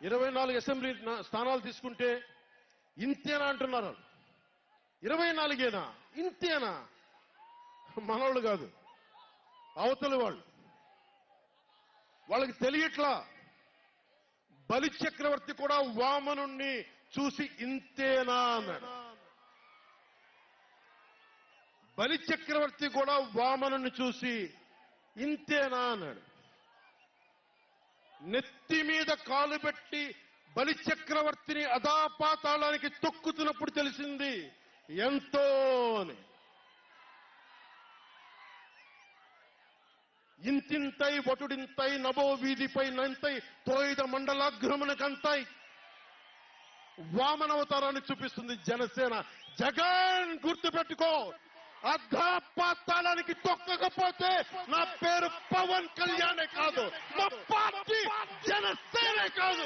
24 assembly స్థానాలు తీసుకుంటే ఇంతేనా అంటున్నారు. 24ఏనా? ఇంతేనా? మనోళ్ళు కాదు, అవతలి వాళ్ళకి తెలియట్లా. బలి చక్రవర్తి కూడా వామనుణ్ణి చూసి ఇంతేనా అన్నాడు. బలి చక్రవర్తి కూడా వామనుణ్ణి చూసి ఇంతేనా అన్నాడు. నెత్తి మీద కాలు పెట్టి బలి చక్రవర్తిని అధాపాతాళానికి తొక్కుతున్నప్పుడు తెలిసింది ఎంతో అని. ఇంతింతై వటుడింతై నభో వీధిపై నంతై తోయిద మండలాగ్రమణకంతై వామనవతారాన్ని చూపిస్తుంది జనసేన. జగన్ గుర్తుపెట్టుకో, అధాపాతాళానికి తొక్కకపోతే నా పేరు పవన్ కళ్యాణే కాదు, మా పార్టీ జనసేనే కాదు.